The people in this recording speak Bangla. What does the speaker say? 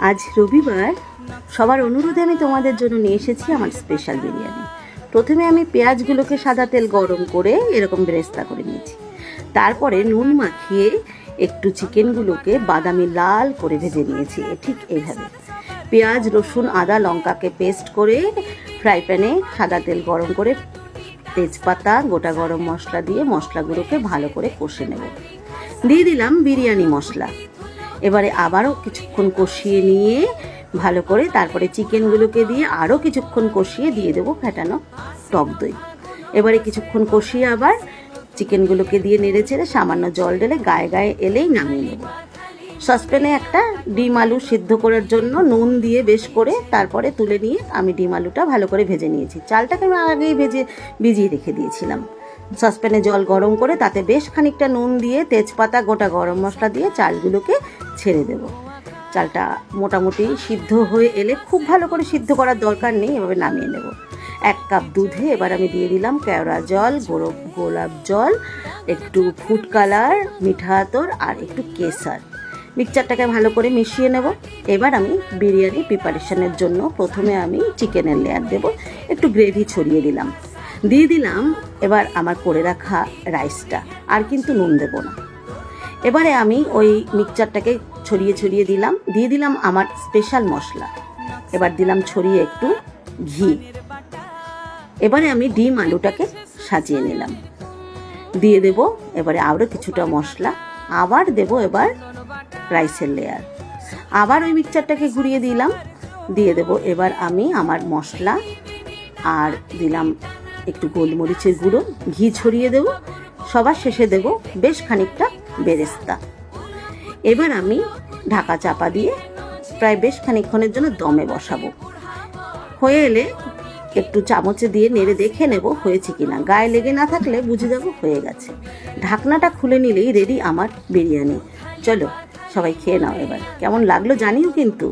আজ রবিবার, সবার অনুরোধে আমি তোমাদের জন্য নিয়ে এসেছি আমার স্পেশাল বিরিয়ানি। প্রথমে আমি পেঁয়াজগুলোকে সাদা তেল গরম করে এরকম বেরেস্তা করে নিয়েছি। তারপরে নুন মাখিয়ে একটু চিকেনগুলোকে বাদামি লাল করে ভেজে নিয়েছি। ঠিক এইভাবে পেঁয়াজ, রসুন, আদা, লঙ্কাকে পেস্ট করে ফ্রাই প্যানে সাদা তেল গরম করে তেজপাতা, গোটা গরম মশলা দিয়ে মশলাগুলোকে ভালো করে কষে নেব। দিয়ে দিলাম বিরিয়ানি মশলা। এবারে আবারও কিছুক্ষণ কষিয়ে নিয়ে ভালো করে তারপরে চিকেনগুলোকে দিয়ে আরও কিছুক্ষণ কষিয়ে দিয়ে দেবো ফেটানো টক দই। এবারে কিছুক্ষণ কষিয়ে আবার চিকেনগুলোকে দিয়ে নেড়ে চেড়ে সামান্য জল ঢেলে গায়ে গায়ে এলেই নামিয়ে নেব। সসপ্যানে একটা ডিম আলু সিদ্ধ করার জন্য নুন দিয়ে বেশ করে তারপরে তুলে নিয়ে আমি ডিম আলুটা ভালো করে ভেজে নিয়েছি। চালটাকে আমি আগেই ভিজিয়ে রেখে দিয়েছিলাম। সসপ্যানে জল গরম করে তাতে বেশ খানিকটা নুন দিয়ে তেজপাতা, গোটা গরম মশলা দিয়ে চালগুলোকে ছেড়ে দেব। চালটা মোটামুটি সিদ্ধ হয়ে এলে, খুব ভালো করে সিদ্ধ করার দরকার নেই, এভাবে নামিয়ে নেব। 1 কাপ দুধে এবার আমি দিয়ে দিলাম কেওড়া জল, গোলাপ জল, একটু ফুড কালার, মিঠা আতর আর একটু কেসার। মিক্সচারটাকে ভালো করে মিশিয়ে নেব। এবার আমি বিরিয়ানি প্রিপারেশনের জন্য প্রথমে আমি চিকেনের লেয়ার দেব। একটু গ্রেভি ছড়িয়ে দিলাম, দিয়ে দিলাম এবার আমার করে রাখা রাইসটা, আর কিন্তু নুন দেব না। এবারে আমি ওই মিক্সচারটাকে ছড়িয়ে দিলাম, দিয়ে দিলাম আমার স্পেশাল মশলা। এবার দিলাম ছড়িয়ে একটু ঘি। এবারে আমি ডিম আলুটাকে সাজিয়ে নিলাম, দিয়ে দেব এবারে আরও কিছুটা মশলা, আবার দেব এবার রাইসের লেয়ার, আবার ওই মিক্সচারটাকে ঘুরিয়ে দিলাম, দিয়ে দেব এবার আমি আমার মশলা, আর দিলাম একটু গোলমরিচের গুঁড়ো, ঘি ছড়িয়ে দেব, সবার শেষে দেব বেশ খানিকটা বেরেস্তা। এবার আমি ঢাকা চাপা দিয়ে প্রায় বেশ খানিকক্ষণের জন্য দমে বসাবো। হয়ে এলে একটু চামচে দিয়ে নেড়ে দেখে নেব হয়েছে কিনা। গায়ে লেগে না থাকলে বুঝে যাব হয়ে গেছে। ঢাকনাটা খুলে নিলেই রেডি আমার বিরিয়ানি। চলো সবাই খেয়ে নাও। এবার কেমন লাগলো জানিও কিন্তু।